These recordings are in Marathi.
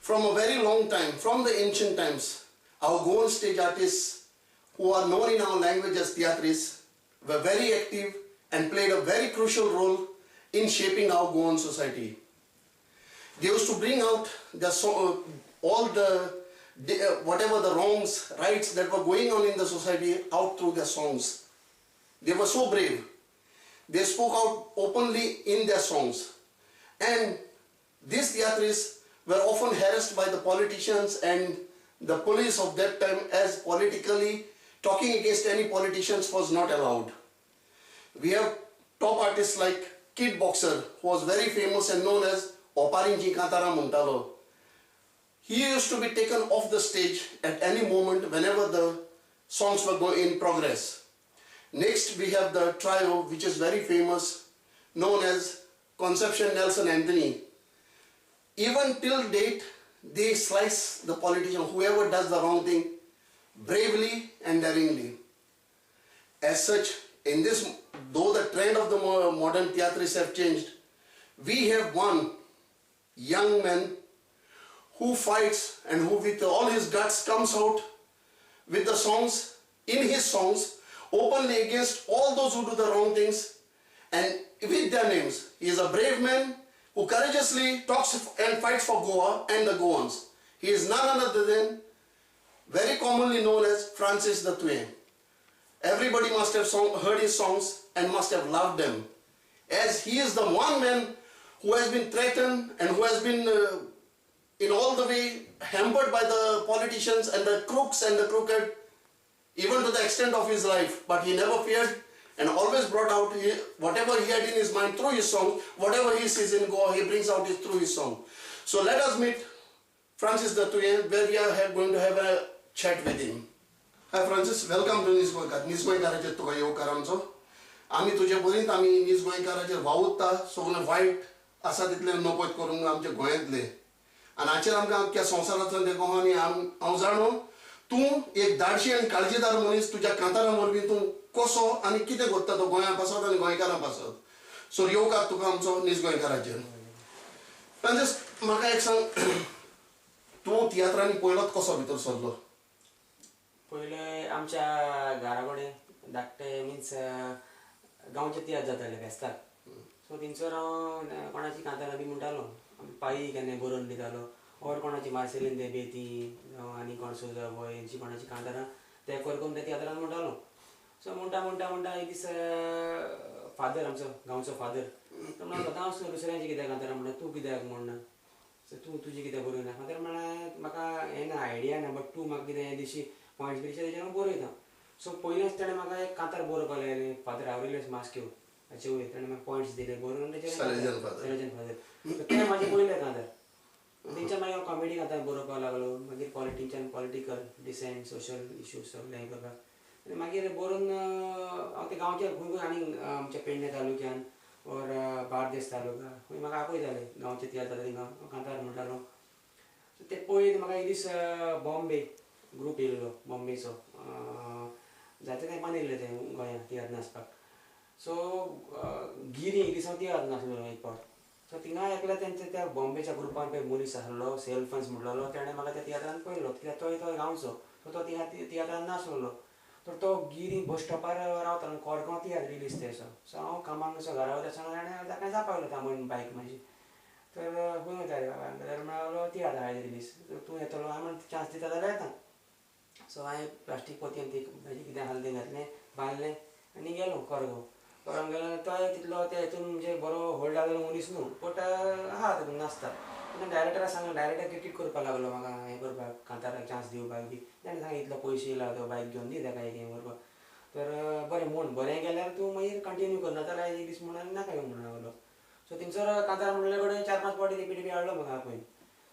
From a very long time, from the ancient times, our Goans stage artists who are known in our language as Tiatrists were very active and played a very crucial role in shaping our Goan society. They used to bring out all the whatever the wrongs, rights that were going on in the society out through their songs. They were so brave. They spoke out openly in their songs. And these Tiatrists were often harassed by the politicians and the police of that time, as politically talking against any politicians was not allowed. We have top artists like Kid Boxer, who was very famous and known as Oparinji Kantara Muntalo. He used to be taken off the stage at any moment whenever the songs were in progress. Next we have the trio, which is very famous, known as Conception Nelson Anthony. Even till date, they slice the politician, whoever does the wrong thing, bravely and daringly. As such, in this, though the trend of the modern theatrists have changed, we have one young man who fights and who with all his guts comes out with the songs, in his songs, openly against all those who do the wrong things and with their names. He is a brave man who courageously talks and fights for Goa and the Goans. He is none other than very commonly known as Francis de Tuem. Everybody must have heard his songs and must have loved them, as he is the one man who has been threatened and who has been in all the way hampered by the politicians and the crooks and the crooked, even to the extent of his life. But he never feared and always brought out whatever he had in his mind through his song. Whatever he sees in Goa, he brings out it through his song. So let us meet Francis de Tuem, where we are going to have a chat with him. Hi Francis, welcome to Nis Goinkaraचे तुका येवकार आमचो. आमी तुजे बरीत आमी नीस गोंयकाराचेर वावुरता, सगळें वायट आसा तितलें नपयत करूंक आमचे गोंयांतले. आनी हाचेर आमकां अख्ख्या संवसारांतल्यान देखून आनी हांव जाणो तूं एक धाडशी आनी काळजीदार मनीस. तुज्या कांतारां वरवीं तूं कसो आनी कितें करता तो गोंया पासत आनी गोंयकारां पासत. सो येवकार तुका आमचो नीस गोंयकाराचेर. फ्रांसीस, म्हाका एक सांग, तूं तियात्रांनी पयलोच कसो भितर सरलो? पहिले आमच्या घरा कडेन धाकटे मिन्स गांवचे तियात्र जाताले फेस्ताक. सो थिंगसर हांव कोणाची कांतारां बी म्हणटालो, पायी केन्ना बरोवन दितालो, और कोणाची मार्सेलीन दे बेती आनी कोण सोजा बॉय हेंची कोणाची कांतारां ते करून त्या तियात्रान म्हणटालो. सो म्हणटा एक दीस फादर आमचो गांवचो फादर तो म्हणलो हांव दुसऱ्यांची कित्याक कांतारां म्हणटा, तूं कित्याक म्हणना, सो तूं तुजी कित्याक बरोयना. फादर म्हणलें म्हाका हें ना आयडिया ना, बट तूं म्हाका कितें दिशी पॉयंट्स बी तेजेर हांव बरयता. सो पयलेंच ताणें म्हाका एक कांतार बरोवपाक लायलें, फादर आवरिलियस मास्क्यो हाचे वयर. ताणें म्हाका पॉयंट्स दिले बरोवन सलेजन फादर. तें म्हाजें पयलें कांतार. थंयच्यान मागीर हांव कॉमेडी कांतार बरोवपाक लागलो. मागीर पॉलिटिकल डिसेंट सोशल इश्यूज सगळें हें करपाक. आनी मागीर बरोवन हांव ते गांवच्या खंय आनी आमच्या पेडणे तालुक्यान और बार्देस तालुका खंय म्हाका आपयताले गांवचे तियात्र जाताले, हांव कांतार म्हणटालो. सो ते पळयत म्हाका एक दीस बॉम्बे ग्रूप येयलो बॉम्बेचो. जाता तेंपान येयल्ले ते गोंयांत तियात्र नाचपाक. सो गिरी एक दीस हांव तियात्र नाचलो एक फावट. सो थिंगा एकल्या तेंच्या त्या बॉम्बेच्या ग्रुपान पळय मनीस आसलो, सेल्फन्स म्हणलोलो, ताणें म्हाका त्या तियात्रान पळयलो. कित्याक तो गांवचो, सो तो तियात्रान नाचलोलो. तर तो गिरी बस स्टॉपार रावतालो, कोरगांव तियात्र रिलीज तेसो. सो हांव कामाक असो घरा वयता आसतना ताणें ताका जापायलो तामून बायक म्हाजी. तर खंय वयता रे बाबा, तर म्हळ्यार तियात्र आयज रिलीज, तूं येतलो? हांवें चान्स दिता जाल्यार येता. सो हांवें प्लास्टीक पोतयेन ती म्हाजें कितें आसलें तें घातलें, बांदलें आनी गेलो कोरगांव. कोरगांव गेलो तो तितलो त्या हितून म्हणजे बरो होल्ड जालो मनीस न्हू, बट आहा तितून नाचता. तेन्ना डायरेक्टराक सांगलें, डायरेक्टर क्रिटीक करपाक लागलो म्हाका हें करपाक, कांताराक चान्स दिवपाक बी. ताणें सांगलें इतलो पयशे येयला तो बायक घेवन दी ताका एक हें करपाक. तर बरें म्हूण, बरें गेल्यार तूं मागीर कंटिन्यू कर, नाजाल्यार एक दीस म्हणून नाका येवं म्हणून लागलो. सो थिंगसर कांतार म्हणले कडेन 4-5 फावटी रिपीट हाडलो म्हाका आपयन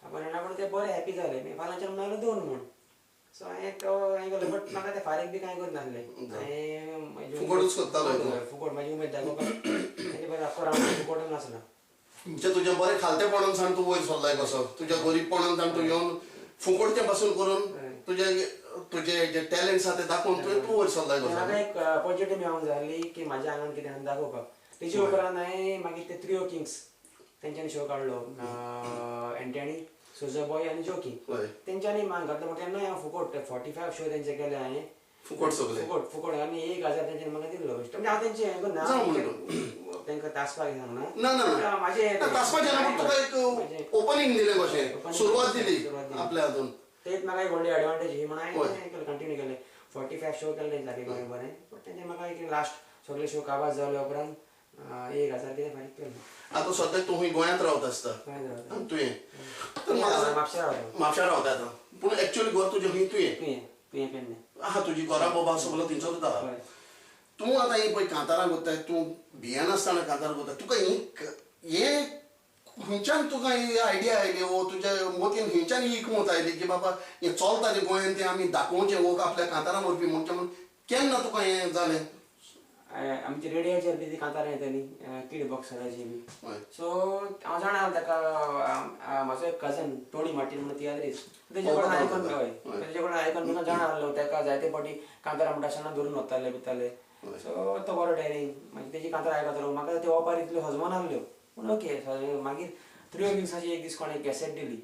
पूण ते बरें हॅपी जाले. मागीर फाल्यांच्यान म्हणून लागलो 2 म्हूण. सो हांवें गेलो, बट म्हाका ते फारीक बी कांय करनासलें. फुकट म्हाजी उमेद दाखोवपाक तेजे बरें आख्खो रावंड फुकट नाचला. तुज्या बरें खालतेपणान सांग तूं वयर सरलाय कसो, तुज्या गरीबपणान सांग तूं येवन फुकटचें पासून करून तुजे जे टॅलंट्स आसा ते दाखोवन तूं वयर सरलाय कसो. म्हाका एक ऑपॉर्च्युनिटी मेळोंक जाय आसली की म्हाज्या आंगान कितें दाखोवपाक. तेजे उपरांत हांवें मागीर ते 3 किंग्स तेंच्यांनी शो काडलो, एंटनी सुजो बॉय आनी जोकी तेंच्यांनी मान घातलो म्हणटा तेन्ना हांव फुकट 45 शो तेंचे केले हांवें फुकट सगळे फुकट आनी 1000 तेंच्यांनी म्हाका दिल्लो म्हणजे हांव तेंचे हें करना तेंकां तासपाक सांगना ना म्हाजें तासपाचें ना तुका एक ओपनिंग दिलें कशें सुरवात दिली आपल्या हातून तेच म्हाका एक व्हडली एडवांटेज ही म्हणून हांवें कंटिन्यू केलें 45 शो केले तेंच्यानी गोंय बरें बट तेंचे म्हाका एक लास्ट सगळे शो काबार जाले उपरांत 1000 कितें फारीक केलें आतां सद्याक तूं खंय गोंयांत रावता आसता तुवें तर म्हापशा रावता आतां पूण एक्चुअली घर तुजें खंय तुवें पेडणे आहा तुजी घरा बाबा सगळो थंयसरूच आहा तूं आतां हें पळय कांतारां करताय तूं भियेन आसतना कांतार करता तुका हें खंयच्यान तुका ही आयडिया आयली वो तुज्या मतीन खंयच्यान ही एकमत आयली की बाबा हें चलता तें गोंयांत तें आमी दाखोवचें वो आपल्या कांतारां व्हरपी म्हणचें म्हणून केन्ना तुका हें जालें आमची रेडिओचेर बी ती कांतारां येताली किड बॉक्सराची बी सो हांव जाणा ताका म्हाजो एक कजन टोनी मार्टीन म्हणून तियात्रिस्ट तेजे कडून आयकून तेजे कडून आयकून म्हाका जाणा आहलो ताका जायते फावटी कांतारां म्हणटा आसतना धरून वताले बिताले सो तो बरो डॅरिंग मागीर तेजी कांतारां आयकतालो म्हाका त्यो ओपार इतल्यो हजमोन आहल्यो पूण ओके मागीर 3 दिसांची एक दीस कोणें कॅसेट दिली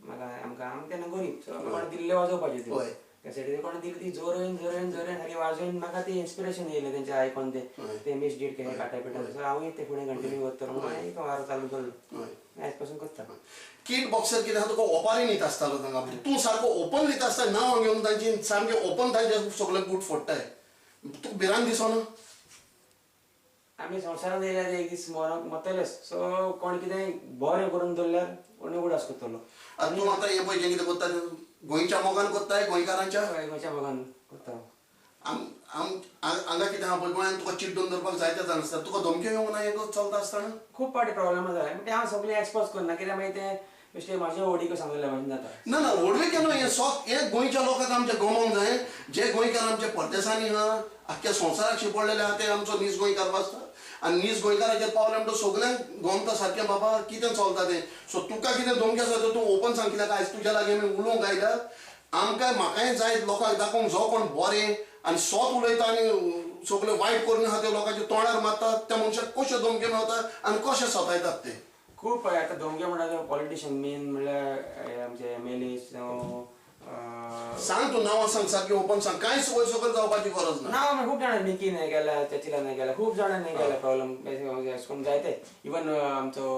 म्हाका आमी तेन्ना गरीब सो कोणें दिल्ले वाजोवपाच्यो त्यो कॅसेटी कोणें दिली ती जोरेन सारकी वाजोवन म्हाका ती इन्स्पिरेशन येयलें तेंचें आयकून ते मिस डीड केले काटाय पिटाय सो हांवूय ते फुडें कंटिन्यू करतलो म्हणून एक वारो चालू केलो आयज पासून करता किड बॉक्सर कितें आहा तुका ओपारी न्हीत आसतालो तांकां तूं सारको ओपन न्हीत आसता नांव घेवन तांची सामकें ओपन तांचे सगळे बूट फोडटाय तुका भिरांत दिसना आमी संवसारांत येयल्यार एक दीस मरतलेच सो कोण कितें बरें करून दवरल्यार कोणी उडास करतलो आनी तूं आतां हें पळय जें कितें करता गोंयच्या मोगान करताय गोंयकारांच्या गोंयच्या मोगान करता हांगा कितें आहा पळय गोंयांत तुका चिड्डून दवरपाक जायते जाण आसता तुका धमक्यो येवंक ना हें चलता आसतना खूब फावटी प्रॉब्लेम जाले म्हणजे हांव सगळें एक्सपोज करना कित्याक मागीर तें बेश्टें म्हाज्या ओडीक सांगलें भाशेन जाता ना व्हडवें केलो हें गोंयच्या लोकांक आमच्या गमोवंक जाय जे गोंयकार आमचे परदेसांनी आहा आख्ख्या संवसाराक शिंपडलेले आहा ते आमचो नीज गोंयकार वाचता आनी नीज गोंयकाराचेर पावले म्हणटा सगळ्यांक गमता सारकें बाबा कितें चलता तें सो तुका कितें धमक्यो आसा तूं ओपन सांग कित्याक आयज तुज्या लागीं आमी उलोवंक आयल्या आमकां म्हाकाय जाय लोकांक दाखोवंक जो कोण बरें आनी सोत उलयता आनी सगळें वायट करून आहा ते लोकांच्या तोंडार मारतात त्या मनशाक कश्यो धमक्यो मेळतात आनी कशें सतायतात ते खूब आतां धमक्यो म्हणटा पॉलिटिशियन मेन म्हणल्यार आमचे एमएलए सांग तूं नांवां सांग सारकें ओपन सांग कांयच वयर सकयल जावपाची गरज ना ना खूब जाणां निकीन हें केल्या चर्चिलान हें केल्या खूब जाणांनी हें केल्या प्रॉब्लम करून जायते इवन आमचो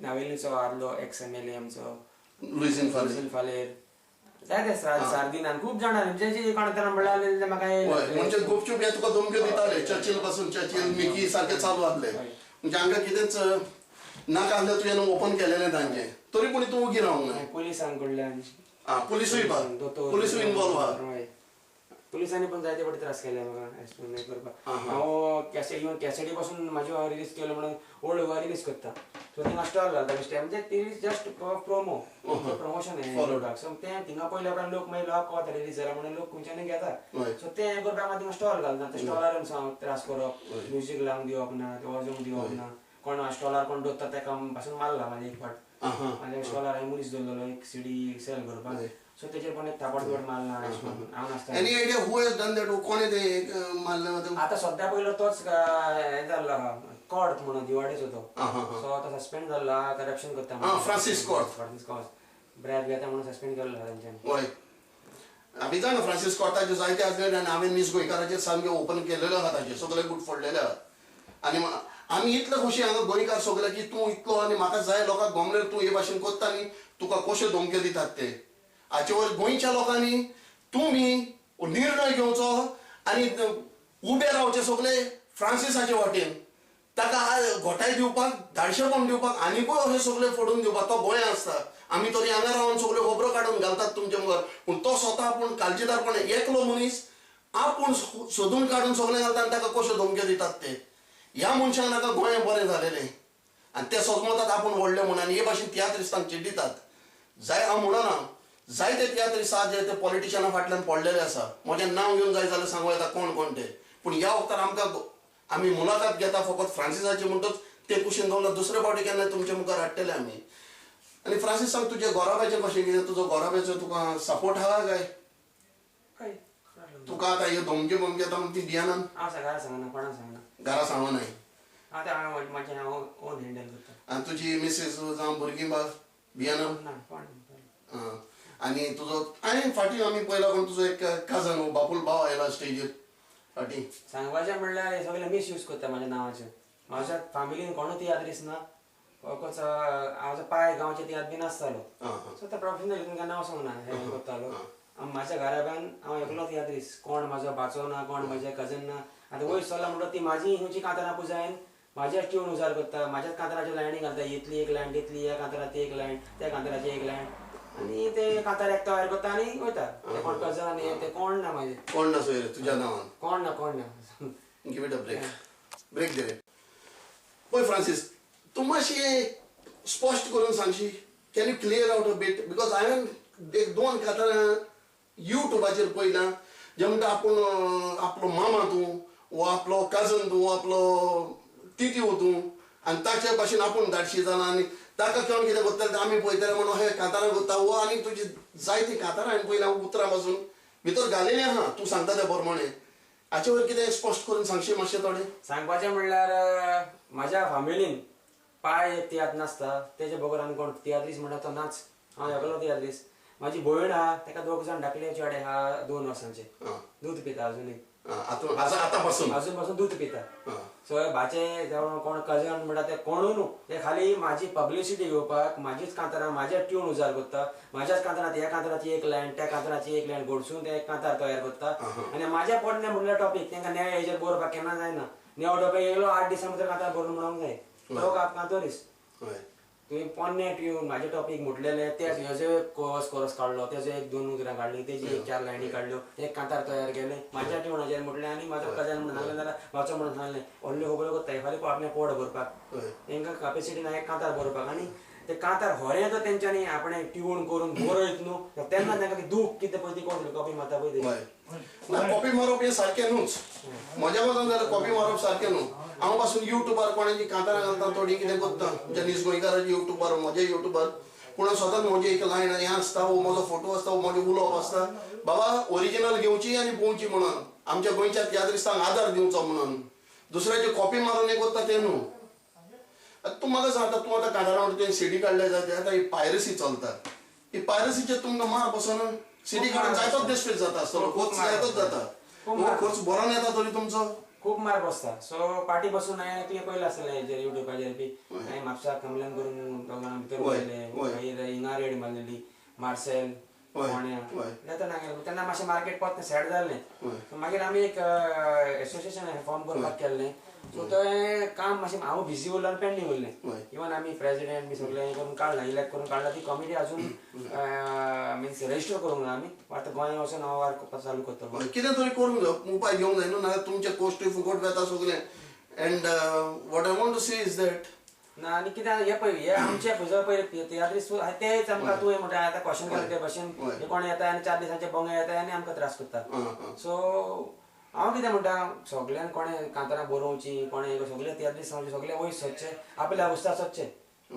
नावेलीचो आदलो एक्स एमएलए आमचो लुईस फालेर जायते सार्दिनान खूब जाणांनी जेची कोण तेन्ना म्हणल्यार म्हाका म्हणजे गुपचूप हे तुका धमक्यो दिताले चर्चिल पासून चर्चिल मिकी सारकें चालू आसले म्हणजे हांगा कितेंच नाका आसलें तुवें ओपन केलेलें तांचें तरी पूण तूं उगी रावंक ना पुलिसांकडल्यान पुलिसूय पुलिसूय इनवॉल्व आहा पुलिसांनी पण जायते फावटी त्रास केले म्हाका एक्सप्लेन करपाक हांव कॅसेटी पासून म्हाज्यो रिलीज केलो म्हणून ओल्ड गोवा रिलीज करता सो थिंगा स्टॉल घालता बेश्टे म्हणजे ती जस्ट प्रोमो प्रमोशन हें सो तें थिंगा पयले उपरांत लोक मागीर लोक वता रिलीज जाला म्हणून लोक खंयच्यानूय घेता सो तें हें करपाक थिंगा स्टॉल घालता त्या स्टॉलार त्रास करप म्युजीक लावंक दिवप ना वाजोवंक दिवप ना कोण स्टॉलार कोण दवरता तेका पासून मारला म्हाजे एक फावट म्हाज्या स्टॉलार हांवें मनीस दवरलेलो एक सीडी सेल करपाक सो तेचेर पण एक थापड मारला हांव नासता any idea who has done that कोणे ते मारले आतां सद्या पयलो तोच हें जाल्लो आहा कॉर्ट म्हणून दिवाडेचो तो सो आतां सस्पेंड जाल्लो आहा करप्शन करता फ्रांसीस कॉर्ट ब्रॅब घेता म्हणून सस्पेंड केल्लो आहा तेंच्यानी हय आमी जाणा फ्रांसीस कॉर्टाचे जायते आसले आनी हांवें नीज गोंयकाराचेर सामकें ओपन केलेलो आहा ताचे सगळे बूट फोडलेले आहा आनी आमी इतले खोशी हांगा गोंयकार सगळे की तूं इतलो आनी म्हाका जाय लोकांक गमलेर तूं हे भाशेन कोत्ता न्ही तुका कश्यो धमक्यो दितात ते हाचे वयर गोंयच्या लोकांनी तुमी निर्णय घेवचो आनी उबे रावचे सगळे फ्रांसिसाचे वाटेन ताका घोटाय दिवपाक धाडशेपण दिवपाक आनीकूय अशें सगळें फोडून दिवपाक तो गोंयांत आसता आमी तरी हांगा रावन सगळ्यो खबरो काडून घालतात तुमचे मुखार पूण तो स्वता आपूण काळजीदारपण एकलो मनीस आपूण सोदून काडून सगळें घालता आनी ताका कश्यो धमक्यो दितात ते ह्या मनशाक नाका गोंय बरें जालेलें आनी ते सोजमतात आपूण व्हडले म्हणून आनी हे भाशेन तियात्रिस्तांक चिड्डितात जाय हांव म्हणना जायते तियात्रिस्ट आहा जे ते पॉलिटिशियना फाटल्यान पडलेले आसा म्हजें नांव घेवन जाय जाल्यार सांगूं येता कोण कोण ते पूण ह्या वक्तार आमकां आमी मुलाखत घेता फकत फ्रांसिसाची म्हणटच ते कुशीन दवरला दुसरे फावटी केन्ना तुमचे मुखार हाडटले आमी आनी फ्रांसीस सांग तुजे गोराब्याचें कशें कितें तुजो गोराब्याचो तुका सपोर्ट आहा काय तुका आतां ह्यो धमक्यो बमक्यो येता म्हणून ती भियानान घरा सांगना कोणाक सांगना घरा सांगनाय आतां हांव म्हाजें हांव ओन हँडल करता आनी तुजी मिसेस जावं भुरगीं बाळ बियाना ना कोण आणि तुझो आणि फाटी आम्ही पहिला कोण तुझो एक काजन बापूल भाव आयला स्टेजीर फाटी सांगपाचें म्हणल्यार हे सगळे मिसयूज करता म्हाज्या नांवाचें म्हाज्या फॅमिलीन कोणूच तियात्रीस्ट ना फकत हांव पाय गांवचे तियात्र बी नासतालो सो तो प्रोफेशनल तुमकां नांव सांगना हे करतालो म्हाज्या घराब्यान हांव एकलो तियात्रीस्ट कोण म्हाजो भाचो ना कोण म्हाजे कजन ना आतां वयर सरला म्हणटा ती म्हाजी हिंची कांतरां पुजायन म्हाजेच ट्यून उजार करता म्हाज्याच कांतराच्यो लायनी घालता इतली एक लायन तितली ह्या कांतराची एक लायन त्या कांतराची एक लायन आणि ते कांतार एक तयार करता आनी वयता ते कोण कजन आनी ते कोण ना म्हाजे कोण ना सोयर तुज्या नांवान कोण ना गिव इट अ ब्रेक दे रे पळय फ्रांसीस तूं मातशी स्पश्ट करून सांगशी can you clear out a bit because हांवें एक दोन कांतारां युट्यूबाचेर पळयलां जे म्हणटा आपूण आपलो मामा तूं वो आपलो काजन तूं वो आपलो तितीव तूं आनी ताचे भाशेन आपूण धाडशी जालां आनी ताका कोण कितें करतले आमी पळयतले म्हणून हे कांतारां करता वो आनी तुजी जायतीं कांतारां हांवें पळयलां उतरां पासून भितर घालिल्लीं आहा तूं सांगता त्या प्रमाणे हाचे वयर कितें स्पश्ट करून सांगशी मातशें थोडें सांगपाचें म्हणल्यार म्हाज्या फॅमिलीन पाय एक तियात्र नासता तेजे बगर आनी कोण तियात्रीस्ट म्हणटा तो नाच हांव एकलो तियात्रीस्ट म्हाजी भयण आहा ताका 2 जाण धाकले चेडे आहा 2 वर्सांचे दूद पिता अजुनूय अजून पासून दूद पिता सो भाचे जावं कोण कजन म्हणटा ते कोणूय ते खाली म्हाजी पब्लिसिटी घेवपाक म्हाजीच कांतारां म्हाजे ट्यून उजार करता म्हाज्याच कांतरांत ह्या कांतराची एक लायन त्या कांतराची एक लायन घोडसून ते एक कांतार तयार करता आनी म्हाज्या पोरणे म्हणल्यार टॉपीक तांकां नव्या हेजेर बरोवपाक केन्ना जायना नवो टॉपीक येयलो 8 दिसां भितर कांतार बरोवन म्हणूंक जाय तो कांतोरिस्ट तुवें पोन्ने ट्यून म्हाजे टॉपीक म्हटलेले तेच हेजो कोरस काडलो तेजो एक 2 उतरां काडली तेजी एक 4 लायनी काडल्यो एक कांतार तयार केलें म्हाज्या ट्यूनाचेर म्हटलें आनी म्हाजो कजन म्हणून सांगलें जाल्यार भाचो म्हणून सांगलें व्हडल्यो खबरो करता फाल्यां आपलें पोट भरपाक तांकां कॅपेसिटी ना एक कांतार बरोवपाक आनी ते कांतार होरें जर तेंच्यांनी आपणें ट्यून करून बरयत न्हू तेन्ना तांकां ती दूख कितें पळय ती कोण कॉपी मारता पळय कॉपी मारप हें सारकें न्हूच म्हज्या मतान जाल्यार कॉपी मारप सारकें न्हू हांव पासून युट्यूबार कोणाची कांतारां घालता थोडी कितें करता जनीस गोंयकाराची युट्यूबार म्हज्या युट्यूबार पूण सदांच म्हजी एक लायन हें आसता वो म्हजो फोटो आसता वो म्हजें उलोवप आसता बाबा ओरिजिनल घेवची आनी पोवची म्हणून आमच्या गोंयच्या तियात्रिस्तांक आदार दिवचो म्हणून दुसऱ्याची कॉपी मारून हें करता तें न्हू तूं म्हाका सांगता तूं आतां कांतारां तुवें सीडी काडल्या जाल्यार आतां ही पायरसी चलता ही पायरसीचेर तुमकां मार बसून सीडी काडून जायतोच डिस्ट्रीट जाता आसतलो खर्च जायतोच जाता खर्च बरोन येता तरी तुमचो खूब मार बसता सो पार्टी बसून हांवें तुवें पयलें आसलें हेजेर युट्यूबाचेर बी हांवें म्हापसा कंप्लेन करून दोगां भितर पळयलें मागीर हिंगा रेड मारलेली मार्सेल फोण्या येता नागेलें तेन्ना मातशें मार्केट परत सेट जाल्लें मागीर आमी एक एसोसिएशन फॉर्म करपाक केल्लें सो तें काम मातशें हांव बिजी उरलो आनी पेंडींग उरलें इवन आमी प्रेसिडेंट बी सगळें हें करून काडलां इलेक्ट करून काडला ती कमिटी अजून मिन्स रजिस्टर करूंक ना आमी आतां गोंया वचून हांव वार चालू करतलो कितें तरी करूंक जाय उपाय घेवंक जाय न्हू नाल्यार तुमचें कोश्टूय फुकट वता सगळें and what I want to say is that ना आनी कितें हे पळय हे आमचे पुजा पळय तियात्रीस्ट तेच आमकां तुवें म्हणटा आतां क्वेश्चन केलें ते भाशेन कोण येता आनी 4 दिसांचे बोंगे येता आनी आमकां त्रास करता सो हांव कितें म्हणटा सगळ्यान कोणें कांतारां बरोवची कोणें सगळे तियात्रीस्ट सगळे वयर सरचे आपल्या अवस्था सोदचे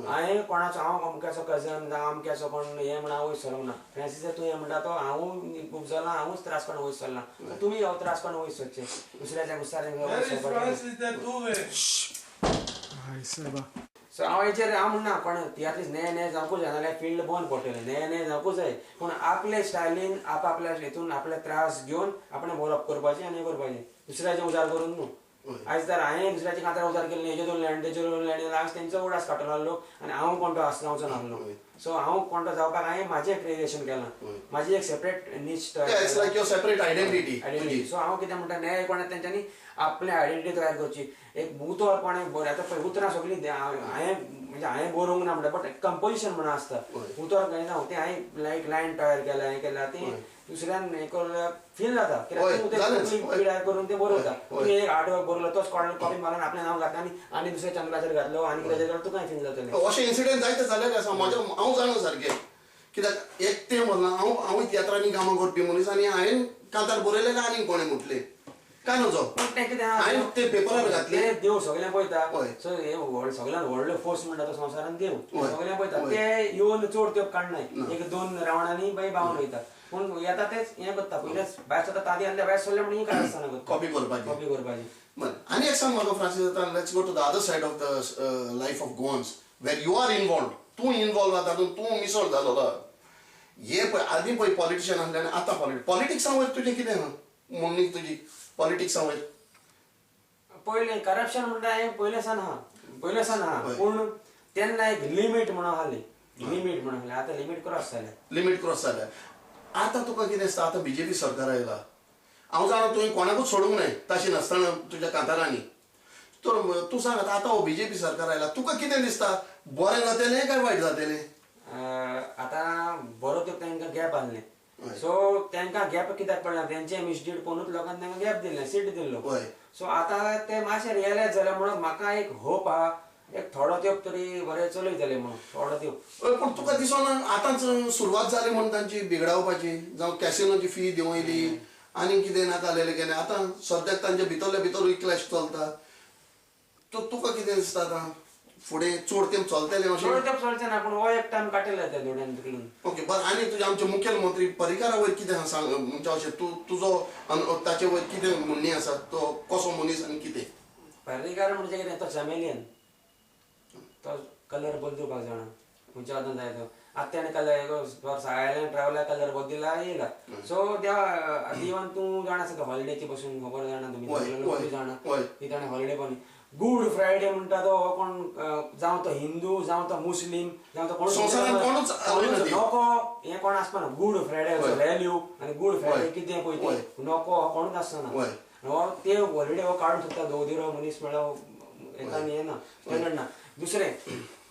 हांवें कोणाचो हांव अमक्याचो कजन जावं अमक्याचो कोण हें म्हण हांव वयर सरूंक ना फ्रांसीस तुवें म्हणटा तो हांव खूब जाला हांवूच त्रास कोण वयर सरला तुमी हो त्रास कोण वयर सरचे दुसऱ्याच्या गुस्तार सो हांव हेचेर हांव म्हणना कोण तियात्रीस्ट नये जावंकूच जाय नाल्यार फिल्ड बंद पडटलें नये जावंकूच जाय पूण आपले स्टायलीन आपल्या हितून आपले त्रास घेवन आपणें बरोवप करपाचें आनी हें करपाचें दुसऱ्याचें उजार करून न्हू आयज तर हांवें दुसऱ्याची कांतारां उजार केल्ली हेजे 2 लँड तेजे 2 लँड आज तेंचो उडास काडटलो लोक आनी हांव कोण तो आसनावचो नासलो सो हांव कोण तो जावपाक हांवें म्हाजें क्रिएशन केलां म्हाजी एक सेपरेट नीच सेपरेट आयडेंटिटी सो हांव कितें म्हणटा नये कोणें तेंच्यांनी आपली आयडेंटिटी तयार करची एक उतर कोणें बरें आतां पळय उतरां सगळीं हांवें बरोवंक ना म्हणटा बट कंपोजिशन म्हणून आसता उतर खंय ना तें हांवें लायक लायन तयार केला हें केलां तें दुसऱ्यान हें करून फील जाता कित्याक करून ते बरोवता तुवें एक आर्ट वर्क बरोवलो तोच कॉपी मारून आपलें नांव घातलें आनी दुसऱ्या चंद्राचेर घातलो आनी कितें जाल्यार तुका फील जातलें अशें इन्सिडेंट जायते जालेले आसा म्हाज्या हांव जाणा सारकें कित्याक एक तें म्हणलां हांवूय तियात्रांनी कामां करपी मनीस आनी हांवें कांतार बरयलें काय आनी कोणें म्हटलें काय नजो हांवें ते पेपरार घातले देव सगळ्यांक पळयता सो हे सगळ्यान व्हडलो फोर्स म्हणटा तो संवसारान देव सगळ्यांक पळयता ते येवन चोड तेप काडनाय एक 2 रावणांनी बाई बावन वयता पूण येता तेच हें करता पयलेच भायर सरता तादी आसल्या भायर सरले म्हणून काय आसतना कॉपी करपाची आनी एक सांग म्हाका Francis let's go to the other side of the life of Goans where you are involved तूं इनवॉल्व जाता तूं मिसळ जालो हे पळय आदीं पळय पॉलिटिशियन आसले आनी आतां पॉलिटिक्सा वयर तुजें कितें आहा म्हणणी तुजी पॉलिटिक्सा वयर पयलें करप्शन म्हणटा हें पयलेसान आहा पूण तेन्ना एक लिमीट म्हणून आसली लिमीट म्हणून आसलें आतां लिमीट क्रॉस जाल्या आतां तुका कितें दिसता आतां बीजेपी सरकार आयला हांव जाणा तुवें कोणाकूच सोडूंक न्हय तशें नासतना तुज्या कांतारांनी तर तूं सांग आतां हो बीजेपी सरकार आयला तुका कितें दिसता बरें जातलें काय वायट जातलें आतां बरो तो तांकां गॅप आसलें सो तांकां गॅप कित्याक पडला तेंचे मिसडीड पळोवनूच लोकांनी तांकां गॅप दिल्लें सीट दिल्लो सो आतां ते मातशें रियलायज जालें म्हणून म्हाका एक होप आहा एक थोडो तेंप तरी बरें चलयतले म्हणून थोडो तेंप पूण तुका दिसना आतांच सुरवात जाली म्हणून तांची बिगडावपाची जावं कॅसिनोची फी दिवं येयली आनी कितें नाका आसलेलें केलें आतां सद्याक तांचे भितरले भितर क्लॅश चलता तुका कितें दिसता आतां फुडें चड तेंप चलतलें अशें चड तेंप चलचें ना पूण हो एक टायम काडटले ते दोड्यान तिकडून ओके बरें आनी तुजे आमचे मुखेलमंत्री पर्रीकारा वयर कितें आहा सांग म्हणजे अशें तुजो ताचे वयर कितें म्हणणी आसा तो कसो मनीस आनी कितें पर्रीकार म्हणजे कितें तो चॅमेलियन तो कलर बदलूपाक जाणा खंयचे वचून जाय तो आतां तेणें कलर आयलँड ट्रॅव्हलाक कलर बदलिला येयला सो देवा इवन तूं जाणा आसा हॉलिडेची बसून खबर जाणा तुमी जाणा की ताणें हॉलिडे पण गुड फ्रायडे म्हणटा तो हो कोण जावं तो हिंदू जावं तो मुस्लीम जावं तो कोण नको हें कोण आसपाना गुड फ्रायडे व्हॅल्यू आनी गुड फ्रायडे कितें पळय तें नको हो कोणूच आसना हो ते हॉलिडे हो काडून सोदता दोदिरो मनीस मेळ्ळो एकान हें ना स्टँडर्ड ना दुसरें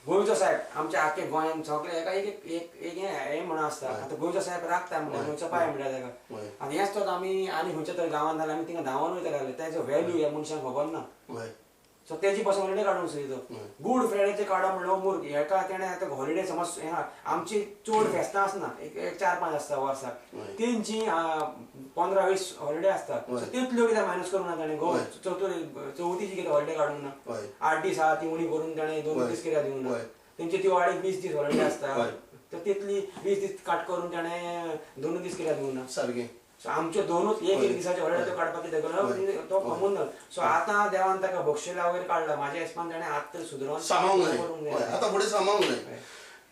गोंयचो साहेब आमच्या आख्या गोंयान सगळे एका एक एक हें म्हणून आसता आतां गोंयचो साहेब राखता म्हणल्यार गोंयचो पांय म्हणटा ताका आनी हेंच तो आमी आनी खंयच्या तरी गांवांत जाल्यार आमी तिंगा धांवन वयताले तेजो व्हॅल्यू ह्या मनशांक खबर ना सो तेजी पासून हॉलिडे काडूंक सोदितो गूड फ्रायडेचे काडो म्हणल्यार मोर हेका तेणें आतां हॉलिडे समज आमची चड फेस्तां आसना एक 4-5 आसता वर्साक तेंची 15-20 हॉलिडे आसता सो तितल्यो कित्याक मायनस करूंक ना ताणें चवथीची कितें हॉलिडे काडूंक ना 8 दीस आहा ती उणी करून ताणें 2 दीस कित्याक दिवंक ना तेंची ती वाडीक 20 दीस हॉलिडे आसता तर तितली 20 दीस काट करून ताणें 2 दीस कित्याक दिवंक ना सारकें सो आमचे दोनूच एक दिसाचे हॉलिडे तो काडपाक कितें तो कमून ना सो आतां देवान ताका बक्षिला वयर काडला म्हाज्या हिसपान ताणें आतां तरी सुदरोवन सांबाळूंक जाय आतां फुडें सांबाळूंक जाय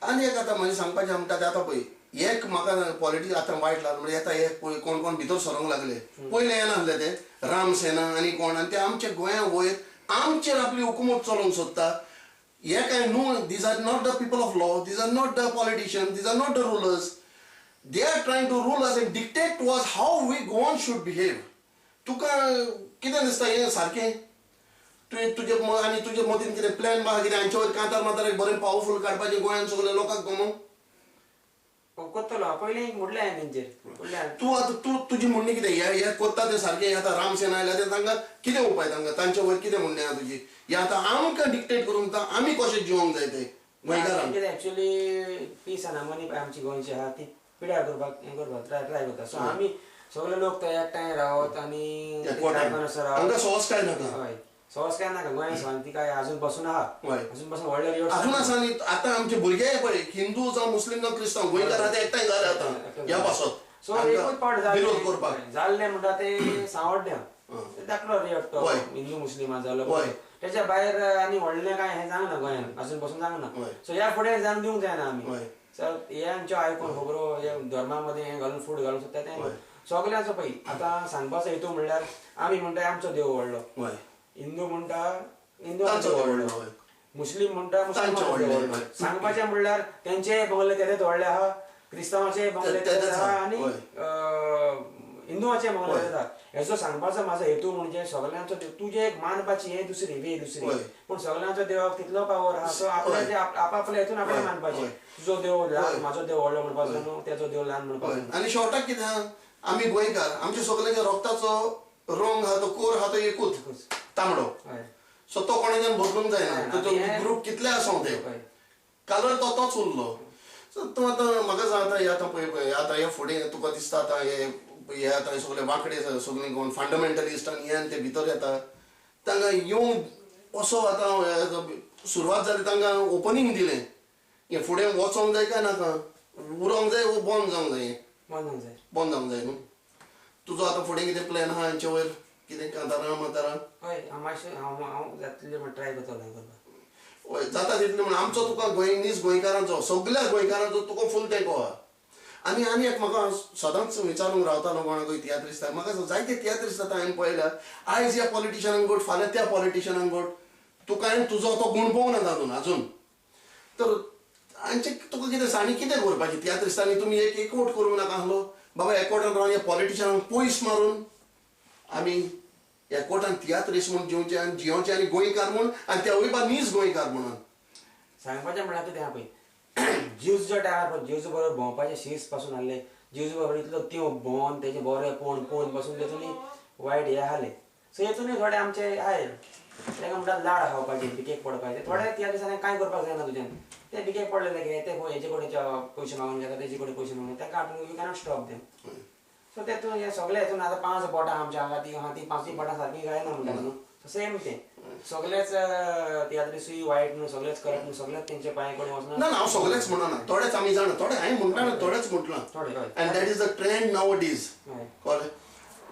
आनी एक आतां म्हणजे सांगपाचें म्हणटा तें आतां पळय एक म्हाका पॉलिटिक्स आतां वायट लागलें म्हणजे येता एक पळय कोण कोण भितर सरोंक लागले पयलें येनासले ते रामसेना आनी कोण आनी ते आमच्या गोंया वयर आमचेर आपली हुकूमत चलोवंक सोदता हे काय no these are not the people of law these are not the politician these are not the rulers they are trying to rule us and dictate to us how we Goans should behave तुका कितें दिसता हें सारकें तुजें आनी तुजे मतीन कितें प्लॅन बा कितें हांचे वयर कांतार मातार एक बरें पावरफूल काडपाचें गोंयान सगळे लोकांक गमोवंक कोत्तलो पयलीं म्हणलें हांवें तेंचेर तूं आतां तुजी म्हणणी कितें हे कोत्ता तें सारकें आतां रामसेना आयल्या तें तांकां कितें उपाय तांकां तांचे वयर कितें म्हणणें आहा तुजी हें आतां आमकां डिक्टेट करून आमी कशें जिवंक जाय तें गोंयकारांक एक्चुअली पीस आनी हार्मोनी आमची गोंयची आहा ती पिड्यार करपाक हें करपाक ट्राय करता सो आमी सगळे लोक ते एकठांय रावत आनी तांकां सोस काय नाका हय सोस काय नाका गोंयान शांती काय अजून पासून आहा अजून पासून व्हडले रिवोट अजून आसा न्ही आतां आमचे भुरगे पळय हिंदू जावं मुस्लीम जावं क्रिस्तांव गोंयकार आहा ते एकठांय जाले आतां ह्या पासत सो एकूच पावट विरोध करपाक जाल्ले म्हणटा ते सांवड्ड्या धाकलो रिवोट हिंदू मुस्लिमान जालो तेच्या भायर आनी व्हडलें काय हें जावंक ना गोंयान अजून पासून जावंक ना सो ह्या फुडें जावन दिवंक जायना आमी सर हेंचो आयकून खबरो हे धर्मामध्ये हें घालून फूड घालून सोदता तें सगळ्यांचो पळय आतां सांगपाचो हेतू म्हणल्यार आमी म्हणटा आमचो देव व्हडलो हिंदू म्हणटा हिंदूंचो देव व्हडलो मुस्लीम म्हणटा मुस्लिमांचो देव व्हडलो सांगपाचें म्हणल्यार तेंचे बंगले तेदेच व्हडले आहा क्रिस्तांवाचे बंगले तेदेच आहा आनी हिंदूवाचे बंगले तेदेच आहा हेचो सांगपाचो म्हाजो हेतू म्हणजे सगळ्यांचो देव तुजे एक मानपाची हें दुसरी वे दुसरी पूण सगळ्यांचो देवाक तितलो पावर आहा सो आपल्या आपआपल्या हेतून आपणें मानपाचें तुजो देव ल्हान म्हाजो देव व्हडलो म्हणपाचो न्हू तेजो देव ल्हान म्हणपाचो आनी शेवटाक कितें आहा आमी गोंयकार आमच्या सगळ्यांच्या रोगताचो रंग आहा तो कोर आहा तो एकूच तांबडो सो तो कोणाच्यान बदलूंक जायना तो ग्रूप कितले आसूं ते कलर तो तोच उरलो सो तूं आतां म्हाका सांगता हें आतां पळय आतां हे फुडें तुका दिसता आतां हे आतां सगळे वांकडे सगळीं कोण फंडमेंटलिस्ट आनी हे ते भितर येता तांकां येवंक असो आतां सुरवात जाली तांकां ओपनिंग दिलें हें फुडें वचोंक जाय काय नाका उरोंक जाय वो बंद जावंक जाय बंद जावंक जाय न्हू तुजो आतां फुडें कितें प्लॅन आहा हांचे वयर कितें कांतारां मातारां हय हांव जातलें ट्राय करतलो करपाक जाता तितलें म्हणून आमचो तुका नीज गोंयकारांचो सगळ्या गोंयकारांचो तुका फूल तेंको आहा आनी एक म्हाका सदांच विचारूंक रावतालो कोणाक तियात्रिस्ट म्हाका जायते तियात्रिस्ट आतां हांवें पळयल्या आयज ह्या पॉलिटिशनाक गोट फाल्यां त्या पॉलिटिशनाक गोट तुका हांवें तुजो तो गुण पळोवना तातूंत अजून तर हांचे तुका कितें आनी कितें करपाचें तियात्रिस्टांनी तुमी एकवट करूंक नाका आसलो बाबा एकवटान रावन ह्या पॉलिटिशनाक पयस मारून आमी एकवटान तियात्रिस्ट म्हूण जेवचे आनी जियोवचे आनी गोंयकार म्हूण आनी त्या वयपा नीज गोंयकार म्हणून सांगपाचें म्हळ्यार कितें आहा पळय ज्यूज जो टायमार ज्यूज बरोबर भोंवपाचें शीस पासून आहलें ज्यूज बरोबर इतलो त्यो भोंवन तेजें बरें पळोवन पासून तेतून वायट हें आहलें सो हेतूनय थोडे आमचे आय ताका म्हणटात लाड खावपाचे बिकेक पडपाचे थोडे त्या दिसांनी कांय करपाक जायना तुज्यान ते बिकेक पडलेले कितें ते हेजे कडेन पयशे मागून घेता तेजे कडेन पयशे मागून ताका आपूण you cannot stop them so तेतून हे सगळे हेतून आतां 5 बोटां आमच्या हांगा ती 5 बोटां सारकी जायना म्हणटा न्हू सेम तें सगळेच तियात्रिस्टूय वायट न्हू सगळेच करप न्हू सगळेच तेंचे पांय कडेन वचना ना हांव सगळेच म्हणना थोडेच आमी जाणा थोडे हांवें म्हणटा ना थोडेच म्हटलां थोडे and that is the trend now these कळ्ळें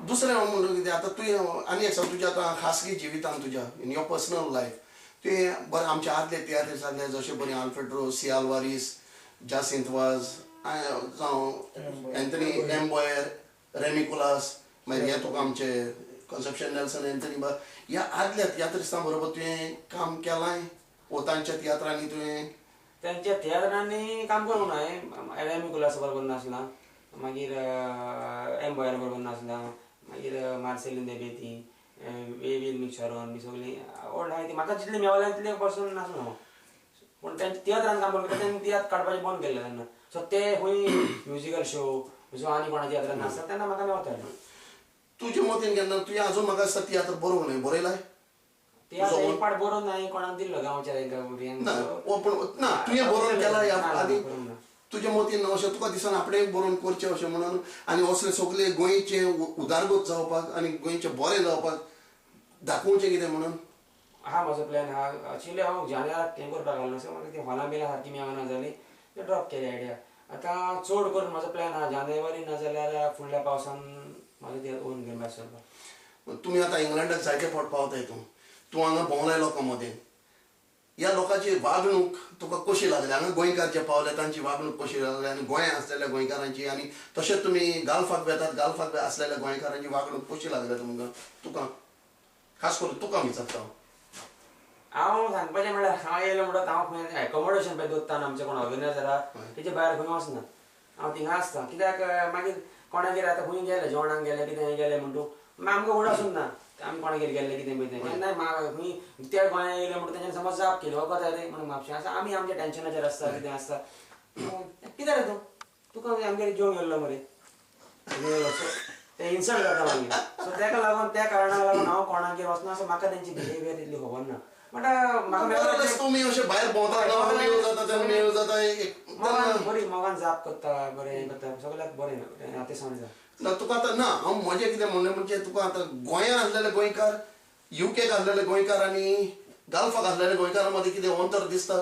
दुसरें हांव म्हणटा कितें आतां तुवें आनी एक सांग तुज्या आतां खासगी जिवितांत तुज्या इन योर पर्सनल लायफ तुवें बरें आमचे आदले तियात्रिस्ट आसले जशे बरें आल्फ्रेड सियाल वारीस जासिंत वाज जावं एंथनी एम्बॉयर रेमिकुलास मागीर हे तुका आमचे कन्सेप्शन नेल्सन एंथनी ह्या आदल्या तियात्रिस्टां बरोबर तुवें काम केलां वो तांच्या तियात्रांनी तुवें त्यांच्या तियात्रांनी काम करूंक ना रेमिकुलास बरोबर नासला मागीर एम्बॉयर बरोबर नासला मागीर मार्सेलीन देबेती वेवील मिक्सरोन बी सगळीं ओल्ड आहाय ती म्हाका जितलें मेवलें तितलें पासून नासलो हांव पूण तेंच्या तियात्रान काम करता तेन्ना तियात्र काडपाचें बंद केल्लें तेन्ना सो ते खंय म्युजिकल शो जो आनी कोणा तियात्रान नासता तेन्ना म्हाका मेवतालें तुजे मतीन केन्ना तुवें आजून म्हाका दिसता तियात्र बरोवंक न्हय बरयलाय तियात्र एक पाट बरोवन हांवें कोणाक दिल्लो गांवच्या एका भुरग्यांक ना तुवें बरोवन केला आनी तुजे मतीन अशें तुका दिसना आपणें बरोवन करचें अशें म्हणून आनी असले सगळे गोंयचे उदारगत जावपाक आनी गोंयचें बरें जावपाक दाखोवचें कितें म्हणून हा म्हजो प्लॅन आहा एक्चुली हांव जानेवारीक हें करपाक लागलो सो म्हाका ती हॉलां बिलां सारकी मेळना जाली ते ड्रॉप केली आयडिया आतां चड करून म्हजो प्लॅन आहा जानेवारी नाजाल्यार फुडल्या पावसान म्हाजो ते ओन घेवन भायर सरपाक तुमी आतां इंग्लंडाक जायते फावट पावताय तूं हांगा भोंवलाय लोकां मदें ह्या लोकांची वागणूक तुका कशी लागली हांगा गोंयकार जे पावले तांची वागणूक कशी लागली आनी गोंयांत आसलेल्या गोंयकारांची आनी तशेंच तुमी गालफाक वेतात गालफाक आसलेल्या गोंयकारांची वागणूक कशी लागल्या तुमकां खास करून तुका विचारता हांव सांगपाचें म्हळ्यार हांव येयलो म्हणटा हांव खंय एकोमोडेशन पळय दोत्तान आमचे कोण ऑर्गनायझरा तेजे भायर खंय वचना हांव थिंगा आसता कित्याक मागीर कोणागेर आतां खंय गेले जेवणाक गेले कितें गेले म्हणटू मागीर आमकां उड आसूं ना आमी कोणागेर गेल्ले कितें पळय केन्नाय खंय त्या गोंयांत येयले म्हणटा तेंच्यानी समज जाप केली वखद रे म्हणून म्हापशें आसा आमी आमच्या टेंशनाचेर आसता कितें आसता कितें रे तूं तुका आमगेर जेवंक येयल्लो मरे ते इन्सल्ट जाता मागीर सो तेका लागून त्या कारणाक लागून हांव कोणागेर वचना सो म्हाका तेंची बिहेवियर इतली खबर ना तुमी अशें भायर बरी मोगान जाप करता बरें हें करता सगळ्याक बरें नातें समजा ना तुका आतां ना हांव म्हजें कितें म्हणलें म्हणजे तुका आतां गोंयांत आसलेले गोंयकार युकेक आसलेले गोंयकार आनी गाल्फाक आसलेले गोंयकारा मदीं कितें अंतर दिसता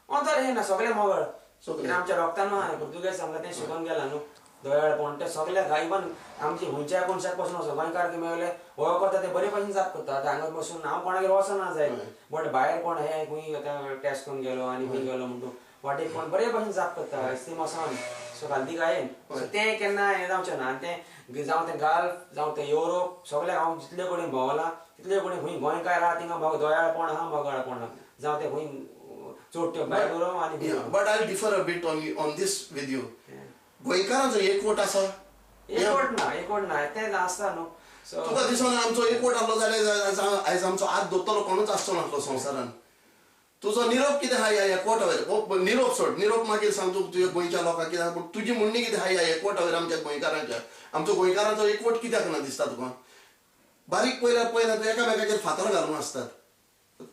अंतर हें ना सगळे मोगळ सगळे आमच्या रोगतान पुर्तुगेज सांगता तें शिकून गेला न्हू दोयाळपण ते सगळ्याक इवन आमची खंयच्या कोणशाक पासून वचो गोंयकार मेळले वळख करता ते बरे भशेन जाप करता आतां हांगा बसून हांव कोणागेर वचना जाय बट भायर कोण हे खंय आतां टेस्ट करून गेलो आनी खंय गेलो म्हणटू वाटेक कोण बरे भशेन जाप करता इस्तीम वचोन सो फाल्दी गायन सो तें केन्ना हें जावचें ना आनी तें जावं तें गाल्फ जावं तें युरोप सगळ्याक हांव जितले कडेन भोंवलां तितले कडेन खंय गोंयकार आहा थिंगा दोयाळपण आहा मोगाळपण आहा जावं तें खंय चोट्यो भायर उरोवं आनी but I differ a bit on this with you गोंयकारांचो एकवट आसा एकवट ना तें आसता न्हू तुका दिसना आमचो एकवट आसलो जाल्यार आयज आमचो हात धरतलो कोणूच आसचो नासलो संवसारान तुजो निरोप कितें आहा ह्या एकवटा वयर निरोप सोड निरोप मागीर सांग तूं तुज्या गोंयच्या लोकांक कितें पूण तुजी म्हणणी कितें आहा ह्या एकवटा वयर आमच्या गोंयकारांच्या आमचो गोंयकारांचो एकवट कित्याक ना दिसता तुका बारीक पयल्या तूं एकामेकाचेर फातर घालून आसतात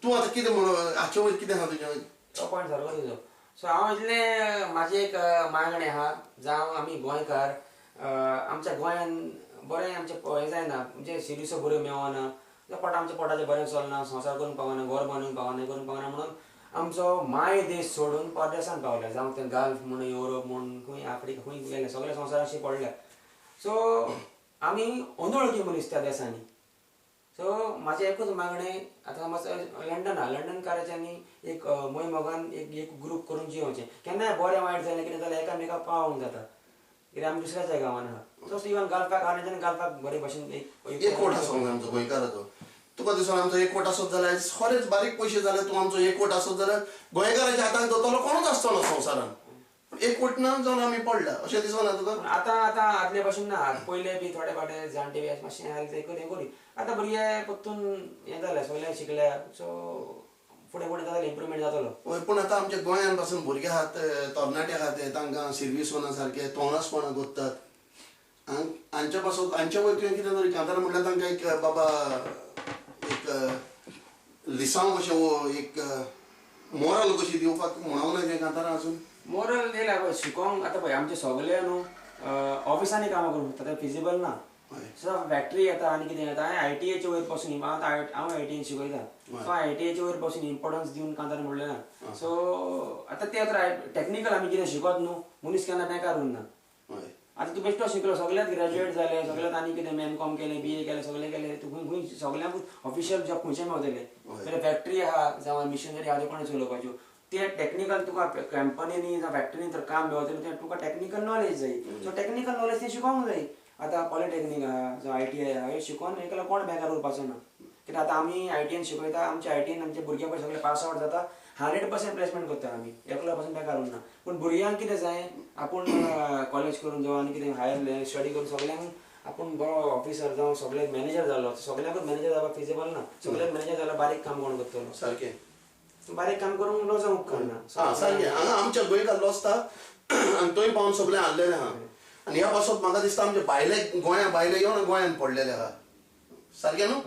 तूं आतां कितें म्हणून हाचे वयर कितें आहा तुजें तो पॉयंट सारको तुजो सो हांव इतलें म्हाजें एक मागणें आहा जावं आमी गोंयकार आमच्या गोंयान बरें आमचें हें जायना म्हणजे सिरियसो बऱ्यो मेळना आमच्या पोटाचें बरें चलना संवसार करून पावना घर बांदून पावना हें करून पावना म्हणून आमचो माय देश सोडून परदेसान पावल्या जावं तें गाल्फ म्हण युरोप म्हण खंय आफ्रिका खंय गेले सगळे संवसाराशी पडल्या सो आमी अनवळखी मनीस त्या देशांनी सो म्हाजें एकूच मागणें आतां समज लंडन आहा लंडनकाराच्यांनी एक मोहीम मोगान एक ग्रूप करून जिवचे केन्नाय बरें वायट जालें कितें जाल्यार एकामेकाक पावोंक जाता कित्याक आमी दुसऱ्याच्या गांवान आहा सो इवन घालपाक आनी तेन्ना घालपाक बरे भशेन एक एकवट आसूंक आमचो गोंयकाराचो तुका दिसना आमचो एकवट आसत जाल्यार खरेंच बारीक पयशे जाले तूं आमचो एकवट आसत जाल्यार गोंयकाराच्या हाताक दोतलो कोणूच आसचो ना संवसारान एकवट ना जावन आमी पडला अशें दिसना तुका आतां आदले भशेन ना पयले बी थोडे फावटे जाणटे बी मातशें हें करी आतां भुरगे परतून हें जालें सगळें शिकल्या सो फुडें फुडें जातालें इम्प्रुवमेंट जातलो हय पूण आतां आमच्या गोंयान पासून भुरगे आहात तरणाटे आहात तांकां सिर्वीसवना सारके तोंडासपणां कोत्तात हांचे पासून हांचे वयर तुवें कितें तरी कांतार म्हणल्यार तांकां एक बाबा एक लिसांव कशें एक मोरल कशी दिवपाक म्हणूंक ना तुवें कांतारां अजून मोरल येयला पळय शिकोवंक आतां पळय आमचे सगळे न्हू ऑफिसांनी कामां करूंक शकता तें फिजिबल ना सो फॅक्टरी येता आनी कितें येता हांवें ITAचे वयर पासून हांव ITAन शिकयता सो ITAचे वयर पासून इम्पोर्टन्स दिवन कांतार म्हणलें ना सो आतां ते टॅक्निकल आमी कितें शिकत न्हू मनीस केन्ना बेकार उरना आतां तूं बेश्टो शिकलो सगळ्यात ग्रॅज्युएट जाले सगळ्यात आनी कितें M.Com केलें BA केलें सगळें केलें तूं खंय सगळ्यांक ऑफिशियल जॉब खंयचे मेवतले जाल्यार फॅक्टरी आहा जावं मिशनरी आहा त्यो कोणें चलोवपाच्यो ते टॅक्निकल तुका कंपनीनी जावं फॅक्टरीनी जर काम मेवतलें तें तुका टॅक्निकल नॉलेज जाय सो टॅक्निकल नॉलेज तें शिकोवंक जाय आतां पॉलिटेक्नीक आहा जावं ITI आहा हे शिकोवन हे केल्यार कोण बेकार उरपाचो ना कित्याक आतां आमी ITN शिकयता आमच्या ITN आमचे भुरगे पळय सगळे पास आवट जाता 100% प्लेसमेंट करता आमी एकलो पासून बेकार उरना पूण भुरग्यांक कितें जाय आपूण कॉलेज करून जावं आनी कितें हायर स्टडी करून सगळ्यांक आपूण बरो ऑफिसर जावं सगळ्याक मॅनेजर जालो सगळ्यांकूच मॅनेजर जावपाक फिजिबल ना सगळ्याक मॅनेजर जाल्यार बारीक काम कोण करतलो सारकें बारीक काम करूंक लॉजाक उपकारना सारकें हांगा आमच्या गोंयकार लोचता आनी थंय पावन सगळें हाडलेलें आहा आनी ह्या पासून म्हाका दिसता आमचे भायले गोंया भायले येवन गोंयान पडलेले आहा सारकें न्हू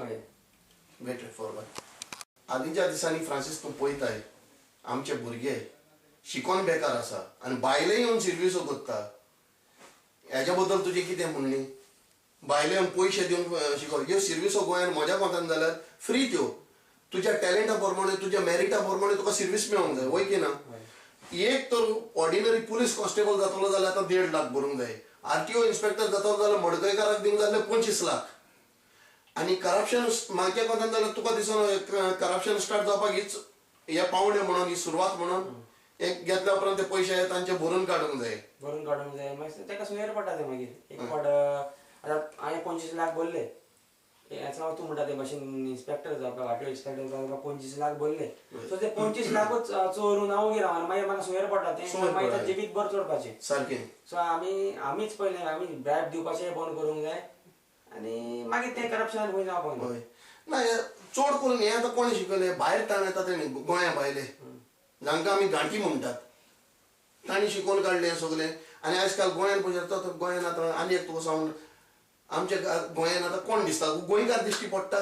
बेटर फॉरवर्ड आदींच्या दिसांनी फ्रांसीस तूं पळयताय आमचे भुरगे शिकोन बेकार आसा आनी भायले येवन सर्विसो कोत्ता हेज्या बद्दल तुजें कितें म्हणणें भायले येवन पयशे दिवन शिको ह्यो सर्विसो गोंयान म्हज्या कोंतान जाल्यार फ्री त्यो तुज्या टॅलंटा प्रमाणे तुज्या मेरिटा प्रमाणे तुका सर्वीस मेळोंक जाय वय की ना एक तर ऑर्डिनरी पुलीस कॉन्स्टेबल जातलो जाल्यार आतां 1.5 लाख भरूंक जाय RTO इन्स्पेक्टर जातलो जाल्यार मडकयकाराक दिवंक जाय 25 लाख आनी करप्शन म्हाज्या कोंतान जाल्यार तुका दिसना करप्शन स्टार्ट जावपाक हीच हे पावणे म्हणून ही सुरवात म्हणून एक घेतल्या उपरांत ते पयशे तांचे भरून काडूंक जाय मागीर तेका सुयेर पडटा ते मागीर एक फावट आतां हांवें 25 लाख भरले हेचो तूं म्हणटा ते भाशेन इन्स्पेक्टर जावपाक RTO इन्स्पेक्टर जावपाक 25 लाख भरले सो ते 25 लाखूच चोरून हांव वगैरे रावना मागीर म्हाका सुयेर पडटा तें मागीर जिवीत भर चोडपाचें सारकें सो आमीच पयलें आमी ब्रायब दिवपाचें बंद करूंक जाय आनी मागीर तें करप्शन खंय जावपाक ना ना चड करून हें आतां कोणें शिकयलें भायर ताण येता तेणी गोंया भायले जांकां आमी गांठी म्हणटात तांणी शिकोवन काडलें सगलें आनी आयज काल गोंयान पळयता गोंयान आतां आनी एक तुका सांग आमच्या गोंयान आतां कोण दिसता गोंयकार दिश्टी पडटा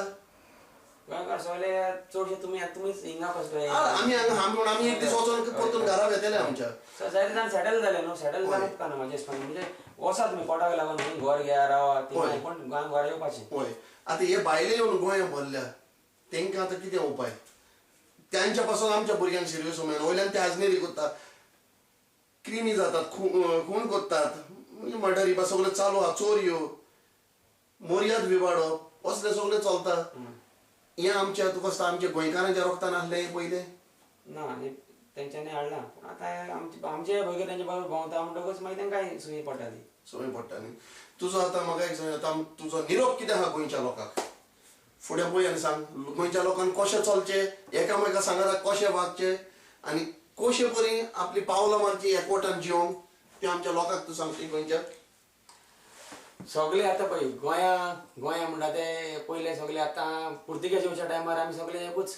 गोंयकार सगळे चडशे तुमीच हिंगा कसले आमी हांगा आमी एक दीस वचोन परतून घरा येतले आमच्या जायते जाण सेटल जाले न्हू सेटल जावन उपकारना म्हाजे हिसपान म्हणजे वचा तुमी पोटाक लागून खंय घर घ्या रावा कोण गोंयान घरा येवपाचें हय आतां हे भायले येवन गोंया भरल्या तेंकां आतां कितें उपाय त्यांच्या पासून आमच्या भुरग्यांक सर्वीस मेळना वयल्यान ते आजनेरी कोत्तात क्रिमी जातात खून कोत्तात मर्डरी बा सगळें चालू आहा चोरयो मोर्याद विबाडप असलें सगळें चलता हें आमच्या तुका दिसता आमच्या गोंयकारांच्या रोगतान आसलें पयलें ना तेंच्यांनी हाडलां पूण आतां आमचे भुरगे तेंचे बरोबर भोंवता म्हणटकूच मागीर तेंकांय सुय पडटा ती संवय पडटा न्ही तुजो आतां म्हाका एक सांग आतां तुजो निरोप कितें आहा गोंयच्या लोकांक फुडें पळय आनी सांग गोंयच्या लोकांक कशें चलचें एकामेका सांगात कशें वागचें आनी कशें परी आपली पावलां मारची एकवटान जिवंक तें आमच्या लोकांक तूं सांगता गोंयच्या सगळे आतां पळय गोंया म्हणटा ते पयले सगळे आतां पुर्तुगेज येवच्या टायमार आमी सगळे एकूच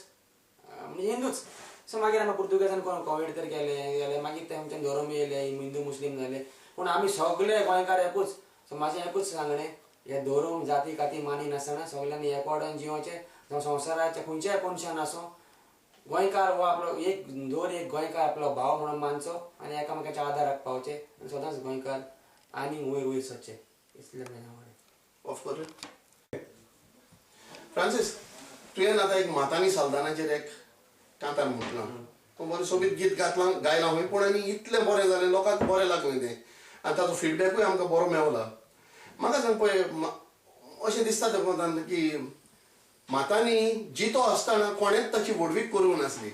म्हणजे हिंदूच सो मागीर आमी पुर्तुगेजान कोण कोविड तर केले मागीर ते आमच्यान धर्म येयले हिंदू मुस्लीम जाले पूण आमी सगळे गोंयकार एकूच सो म्हाजें एकूच सांगणें हे धर्म जाती काती मानी नासतना सगळ्यांनी एकवटान जिवचें जावं संवसाराच्या खंयच्याय कोनशान आसूं गोंयकार हो आपलो एक गोंयकार आपलो भाव म्हणून मानचो आनी एकामेकाच्या आदाराक पावचे आनी सदांच गोंयकार आनी वयर सरचे ऑफकोर्स फ्रांसीस तुवें आतां एक मातांनी सालदानाचेर एक कांतार म्हटलां तो बरें सोबीत गीत गायलां खंय पूण आनी इतलें बरें जालें लोकांक बरें लागलें तें आनी ताचो फिडबॅकूय आमकां बरो मेवला म्हाका सांग पळय अशें दिसता त्या कोंतान की मातांनी जितो आसतना कोणेंच ताची वडवीक करूंक नासली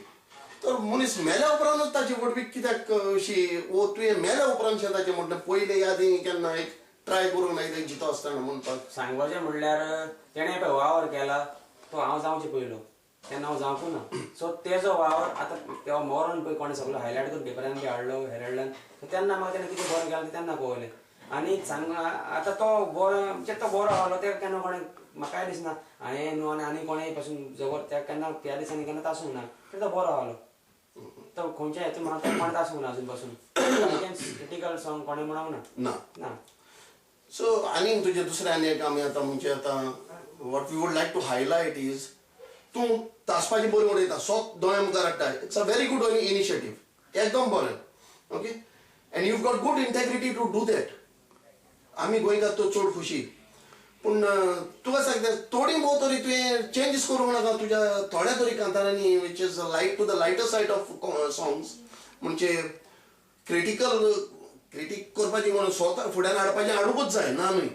तर मनीस मेल्या उपरांतूच ताची वडवीक कित्याक अशी वो तुवें मेल्या उपरांत ताचें म्हणटा पयले यादी केन्ना एक ट्राय करूंक ना एक जितो आसतना म्हणपाक सांगपाचें म्हणल्यार तेणें पळय वावर केला तो हांव जावचें पयलो तेन्ना हांव जावंकू ना सो तेजो वावर आतां तेव्हा मरोन पळय कोणें सगळो हायलायट करून पेपरान बी हाडलो हेराल्डान सो तेन्ना म्हाका तेणें कितें बरें केलें तेन्ना पळयलें आनी सांग आतां तो बरो म्हणजे तो बरो आहलो तेका केन्ना कोणें म्हाकाय दिसना हांवें न्हू आनी कोणेय पासून जबर त्या केन्ना त्या दिसांनी केन्ना तासूंक ना तो बरो आहलो तो खंयच्या हेतून म्हाका कोणें तासूंक ना अजून पासून क्रिटिकल सॉंग कोणें म्हणूंक ना ना सो आनीक तुजें दुसरें आनी एक आमी आतां म्हणजे आतां what we would like to highlight is तूं तासपाची बरी उडयता सोत दोळे मुखार हाडटा it's a very good initiative एकदम बरें okay and you got good integrity to do that आमी गोंयकार तो चड खुशी पूण तुका सांगता थोडी भोव तरी तुवें चेंजीस करूंक नाका तुज्या थोड्या तरी कांतारांनी which is like to the lighter side of songs म्हणजे क्रिटीक करपाची म्हणून स्वता फुड्यान हाडपाचें हाडूंकूच जाय ना न्हय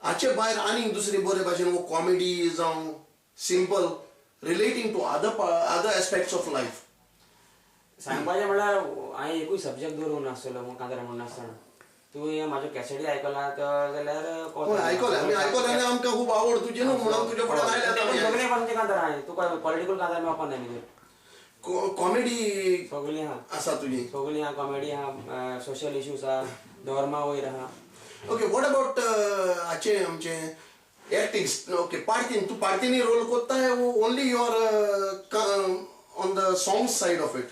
हाचे भायर आनीक दुसरी बरे भाशेन वो कॉमेडी जावं simple relating to other aspects of life सांगपाचें म्हणल्यार हांवें एकूय सब्जेक्ट दवरूंक नासलो कांतारा म्हणून नासतना तुवें म्हाज्यो कॅसेटी आयकला जाल्यार आयकले आमी आयकले आनी आमकां खूब आवड तुजी न्हू म्हणून तुजे फुड्यान आयले सगळे भाशेचे कांतारा हांवें तुका पॉलिटिकल कांतार मेळपाक ना न्ही कॉमेडी सगळीं आहा आसा तुजी सगळीं आहा कॉमेडी आहा सोशल इश्यूज आहा धर्मा वयर आहा ओके वॉट अबाउट हाचे आमचे एक्टिंग ओके पार्टीन तूं पार्टीनी रोल कोत्ता only you are on the songs side of it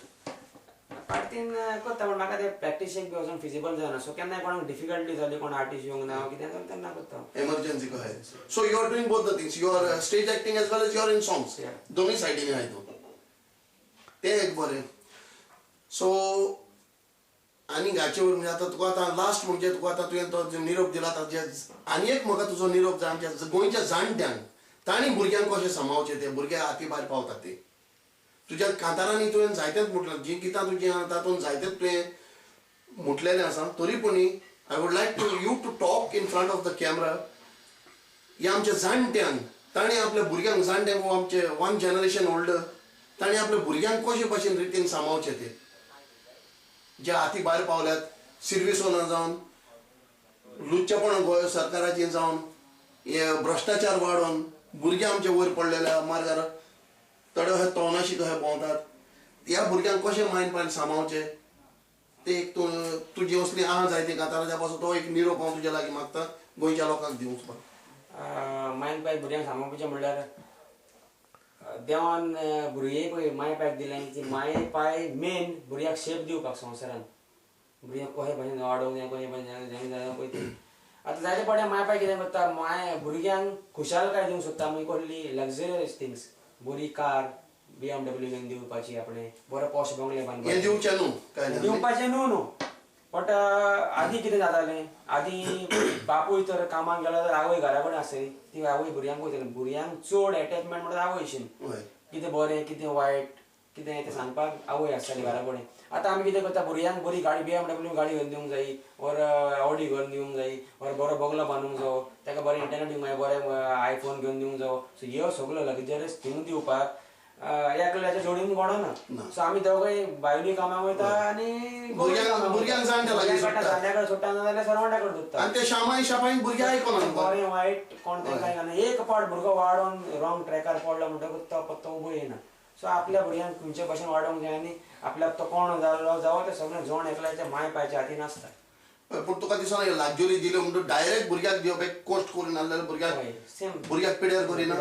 पार्टीन करता पूण म्हाका ते प्रॅक्टिसेक बी वचून फिजिबल जायना सो केन्नाय कोणाक डिफिकल्टी जाली कोण आर्टिस्ट येवंक ना कितें जालें तेन्ना करता एमर्जन्सी कहे so you are doing both the things you are stage acting as well as you are in songs दोनूय सायडीनी आहाय तूं ते एक बरें सो आनी हाचे वयर म्हणजे आतां तुका आतां लास्ट म्हणजे तुका आतां तुवें तो निरोप दिला ताचे आनी एक म्हाका तुजो निरोप जाय आमच्या गोंयच्या जाणट्यांक तांणी भुरग्यांक कशें सांबाळचें ते भुरगे हाती भायर पावतात ते तुज्या कांतारांनी तुवें जायतेच म्हटलें जीं गितां तुजीं आहा तातूंत जायतेच तुवें म्हटलेलें आसा तरी पूण I would like to you to talk in front of the camera ह्या आमच्या जाणट्यांक ताणें आपल्या भुरग्यांक जाणट्यांक आमचे वन जनरेशन ओल्डर ताणें आपल्या भुरग्यांक कशे भाशेन रितीन सांबाळचें ते जे हाती भायर पावल्यात सिर्विसोना जावन लुच्चेपण गोंय सरकाराचें जावन हे भ्रश्टाचार वाडोवन भुरगे आमचे वयर पडलेल्या मार्गार थोडे अशे तोवनाशी कशे भोंवतात ह्या भुरग्यांक कशें मायन पायन सांबाळचें ते एक तुजी असली आहा जायती कांतारां त्या पासून तो एक निरोप हांव तुज्या लागीं मागता गोंयच्या लोकांक दिवंक मायन पाय भुरग्यांक सांबाळपाचें म्हणल्यार देवान भुरगे पळय माय पायक दिलें ती माय पाय मेन भुरग्याक शेप दिवपाक संवसारान भुरग्यांक कशे भाशेन वाडोवंक जाय कशे भाशेन जाय पळय ती आतां जायते फावटी माय पाय कितें करता माय भुरग्यांक खुशालकाय दिवंक सोदता मागीर कसली लग्जरियस थिंग्स बरी कार BMW घेवन दिवपाची आपणे बरो पॉश बंगले बांदपाचे दिवपाचें न्हू बट आदी कितें जातालें आदी बापूय तर कामाक गेलो जाल्यार आवय घरा कडेन आसताली ती आवय भुरग्यांक पळयताली भुरग्यांक चड एटॅचमेंट म्हणल्यार आवयशीन कितें बरें कितें वायट कितें तें सांगपाक आवय आसताली घरा कडेन आतां आमी कितें करता भुरग्यांक बरी गाडी BMW गाडी घेवन दिवंक जायी वर ऑडी घेवन दिवंक जायी वर बरो बंगलो बांदूंक जायो ताका बरें इंटरनेट दिवंक जाय बरें आयफोन घेवन दिवंक जायो सो ह्यो सगळ्यो लग्जरियस थिंग दिवपाक एकल्याच्या जोडीन कोणा सो आमी दोगूय बायली कामाक वयता आनी भुरग्यांक जाणट्याकडे सोडटा नाजाल्यार सर्वंटाकडे दोत्ता आनी ते शामाई शापाई भुरगे आयकना बरें वायट कोण तेंकां आयकना एक पावट भुरगो वाडोवन रॉंग ट्रॅकार पडलो म्हणटकूच तो पत्तो उबो येना सो आपल्या भुरग्यांक खंयचे भाशेन वाडोवंक जाय आनी आपल्याक तो कोण जालो जावं ते सगळें जोण एकल्याच्या माय पायच्या हातीन आसता पूण तुका दिसना लाग्जुरी दिल्यो म्हणटून डायरेक्ट भुरग्याक दिवप एक कोस्ट करून नाजाल्यार भुरग्याक पिड्यार करिना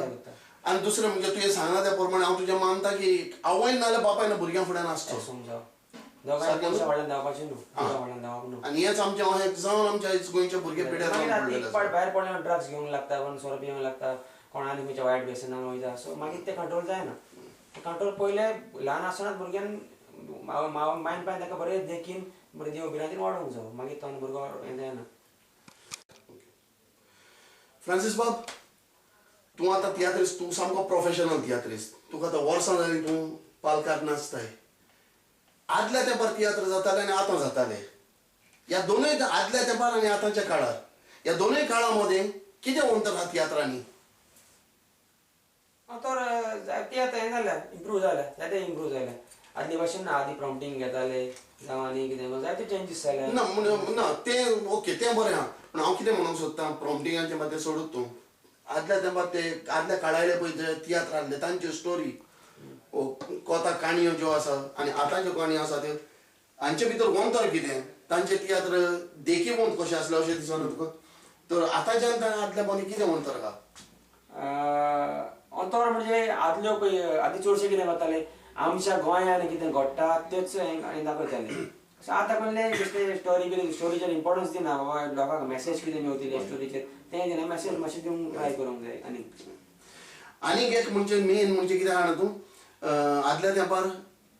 आनी दुसरें म्हणजे तुवें सांगला त्या प्रमाणे हांव तुजें मानता की आवयन नाजाल्यार बापायन भुरग्यां फुड्यान आसचो आनी हेच आमचें अशें जावन आमच्या गोंयचे भुरगे पिड्यार भायर पडल्यार ड्रग्स घेवंक लागता वन सोरो पिवंक लागता कोण आनी खंयच्या वायट व्यसनान वयता सो मागीर ते कंट्रोल जायना कंट्रोल पयले ल्हान आसतनाच भुरग्यान मायन पाय ताका बरें देखीन बरें देव भिरांतीन वाडोवंक जायो मागीर तो भुरगो हें जायना फ्रांसीस बाब तूं आतां तियात्रिस्ट तूं सामको प्रोफेशनल तियात्रिस्ट तुका आतां वर्सां जालीं तूं पालकार नाचताय आदल्या तेंपार तियात्र जाताले आनी आतां जाताले ह्या दोनूय आदल्या तेंपार आनी आतांच्या काळार ह्या दोनूय काळा मदें कितें अंतर आहा तियात्रांनी तर तियात्र हें जालें इम्प्रूव जालें जायते इम्प्रूव जालें आदले भाशेन ना आदी प्रॉम्प्टिंग घेताले जावं आनी कितें जायते चेंजीस जाले ना ते ओके तें बरें आहा पूण हांव कितें म्हणूंक सोदतां प्रॉम्प्टिंगाचें मात तें सोडूत तूं आदल्या तेंपार ते आदल्या काळायले पळय जे तियात्र आहले तांच्यो स्टोरी कोता काणयो ज्यो आसा आनी आतांच्यो काणयो आसा त्यो हांचे भितर अंतर कितें तांचे तियात्र देखीवंत कशें आसलें अशें दिसना तुका तर आतांच्यान आदल्या पोंदी कितें अंतर आहा अंतर म्हणजे आदल्यो पळय आदी चडशे कितें करताले आमच्या गोंयांत कितें घडटा तेच आनी दाखयताले सो आतां कसले बेश्टे स्टोरीचेर इम्पॉर्टन्स दिना बाबा लोकांक मॅसेज कितें मेवतली स्टोरीचेर तें दिना मॅसेज मातशें दिवंक ट्राय करूंक जाय आनीक एक म्हणजे मेन म्हणजे कितें जाणा तूं आदल्या तेंपार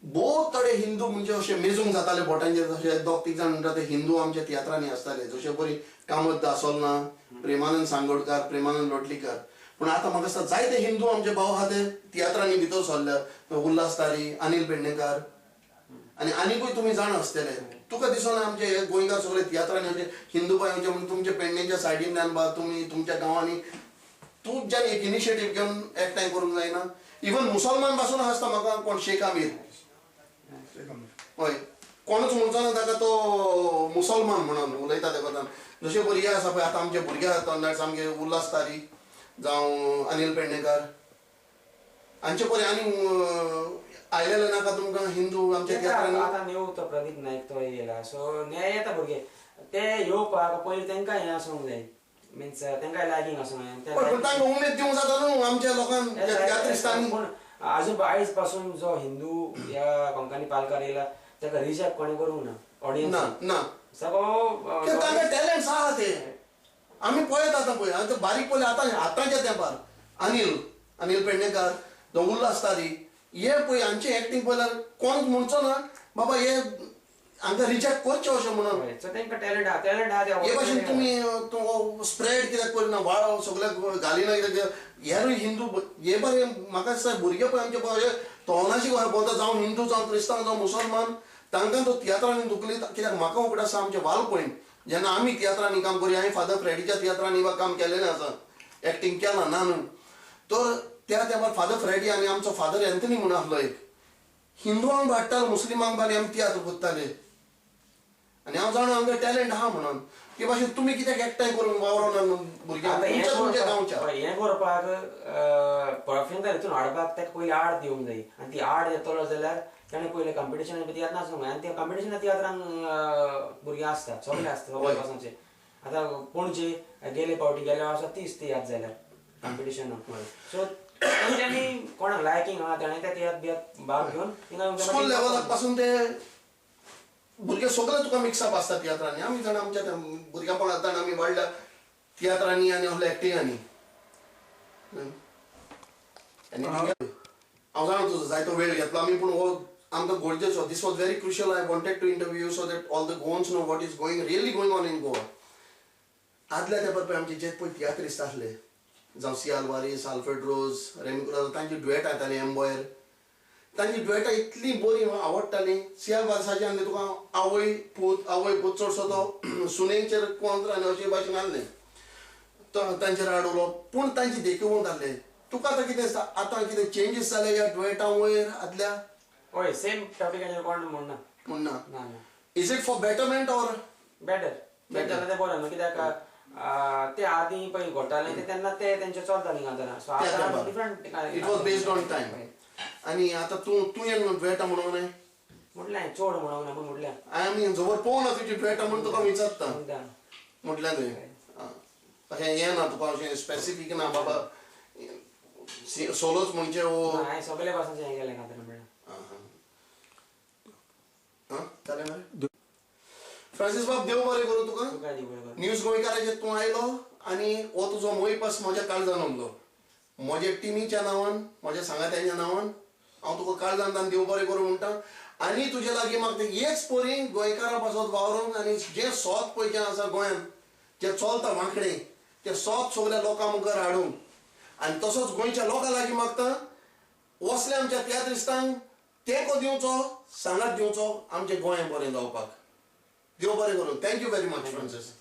बहुत थोडे हिंदू म्हणजे अशे मेजूंक जाताले बोटांचेर जशे दोग तीग जाण म्हणटा ते हिंदू आमच्या तियात्रांनी आसताले जशे परी कामत दासोलना प्रेमानंद सांगोडकार प्रेमानंद लोटलीकर पूण आतां म्हाका दिसता जायते हिंदू आमचे भाव आहा ते तियात्रांनी भितर सरल्या उल्हास तारी अनिल पेडणेकार आनी आनीकूय तुमी जाण आसतले तुका दिसना आमचे हे गोंयकार सगळे तियात्रांनी म्हणजे हिंदू बायांचे म्हणजे तुमचे पेडणेच्या सायडींतल्यान बा तुमी तुमच्या गांवांनी तुमच्यान एक इनिशिएटीव घेवन एकठांय करूंक जायना इवन मुसलमान पासून आसता म्हाका कोण शेख आमीर हय कोणूच म्हणचो ना ताका तो मुसलमान म्हणून उलयता ते कोतान जशे भुरगे आसा पळय आतां आमचे भुरगे तरणाटे सामके उल्हास तारी जावं अनिल पेडणेकार हांचे पळय आनी आयलेले नाका तुमकां हिंदू आमच्या तियात्रांनी आतां न्यू तो प्रदीप नायक तो येयला सो न्याय येता भुरगे ते येवपाक पयलीं तांकां हें आसूंक जाय मिन्स तांकां लायकींग आसूंक जाय पूण तांकां उमेद दिवंक जाता न्हू आमच्या लोकांक तियात्रिस्टांनी पूण आजून आयज पासून जो हिंदू ह्या कोंकणी पालकार येयला ताका रिजेक्ट कोणें करूंक ना ऑडियन्स ना ना सगळो तांकां टॅलंट्स आहा ते आमी पळयत आतां पळय आतां बारीक पयलीं आतांच्या तेंपार अनिल पेडणेकार जावं उल्हास तारी हे पळय हांचे एक्टींग पळयल्यार कोण म्हणचो ना बाबा हे हांकां रिजेक्ट करचें अशें म्हणून तांकां टॅलंट आहा हे भाशेन तुमी स्प्रेड कित्याक करिना वाळ सगळ्याक घालिना कित्याक हेरूय हिंदू हे बरें म्हाका दिसता भुरगे पळय आमचे पळय तोवनाशी भोंवता जावं हिंदू जावं क्रिस्तांव जावं मुसलमान तांकां तो तियात्रांनी दुखली कित्याक म्हाका उगड आसा आमचे वालपण जेन्ना आमी तियात्रांनी काम करी हांवें फादर फ्रेडीच्या तियात्रांनी काम केलेलें आसा एक्टींग केलां ना न्हू तर त्या तेंपार फादर फ्रेडी आनी आमचो फादर एंथनी म्हणून आहलो एक हिंदूंक भाट्टालो मुस्लिमांक बारी आमी तियात्र कोत्ताले आनी हांव जाणा हांगा टॅलंट आहा म्हणून ते भाशेन तुमी कित्याक एकठांय करून वावरना भुरग्यांक तुमच्या गांवच्या हें करपाक परफेक्ट हितून हाडपाक ताका पयलीं आड दिवंक जाय आनी ती आड येतलो जाल्यार ताणें पयलें कॉम्पिटिशनाक तियात्र नाचूंक जाय आनी त्या कॉम्पिटिशनाक तियात्रांक भुरगीं आसता सगळे आसता सगळे पासूनचे आतां पणजे गेले फावटी गेले आसा तीच तियात्र जाल्यार कॉम्पिटिशनाक सो तेंच्यांनी कोणाक लायकींग आहा ताणें त्या तियात्र भाग घेवन स्कूल लेवलाक पासून ते भुरगे सगळे तुका मिक्सअप आसता तियात्रांनी आमी जाणा आमच्या भुरग्यापणांतल्यान आमी वाडल्या तियात्रांनी आनी असल्या एक्टिंगांनी हांव जाणा तुजो जायतो वेळ घेतलो आमी पूण हो आमकां गरजेचो दीस was very crucial I wanted to interview so that all the Goans know what is really going on in Goa आदल्या तेंपार पळय आमचे जे पळय तियात्रिस्ट आसले जावं सियाल वारीस आल्फ्रेड रोज रेमिकुराज तांची ड्युएट आयताली एम्बॉयर तांची ड्युएटां इतली बरी आवडटाली सियाल वारसाची आनी तुका आवय पूत चडसो तो सुनेचेर कोंत्र आनी अशे भाशेन आहले तांचेर आडवलो पूण तांची देखूवंत आहले तुका आतां कितें दिसता आतां कितें चेंजीस जाले ह्या ड्युएटां वयर आदल्या हय सेम टॉपिकाचेर कोण म्हणना is it for betterment or better तें बरें न्हू कित्याक ते आदीं पळय घडटालें ते तेन्ना ते तेंचे चलतालीं आतां सो आतां different it was based on time आनी आतां तुवें ड्युएटां म्हणूंक नाय म्हटलें चड म्हणूंक ना पूण म्हटलें आमी जवळ पळोवना तुजी ड्युएटां म्हणून तुका विचारता म्हटलें न्हय अशें हें ना तुका अशें स्पेसिफीक ना बाबा सोलोच म्हणजे हांवें सगळे भासांचें हें केलें खातीर म्हणलें जालें मरे फ्रांसीस बाब देव बरें करूं तुका न्यूज गोंयकाराचेर तूं आयलो आनी हो तुजो मोहीपास म्हज्या काळजान आमलो म्हज्या टिमीच्या नांवान म्हज्या सांगात्यांच्या नांवान हांव तुका काळजान देव बरें करूं म्हणटा आनी तुजे लागीं म्हाका हेच परी गोंयकारां पासत वावरूंक आनी जें सोत पळय जें आसा गोंयांत जें चलता वांकडें तें सोत सगळ्या लोकां मुखार हाडूंक आनी तसोच गोंयच्या लोकां लागीं मागता वसले आमच्या तियात्रिस्टांक तेंको दिवचो सांगात दिवचो आमचें गोंय बरें जावपाक देव बरें करूं थँक्यू वेरी मच फ्रांसीस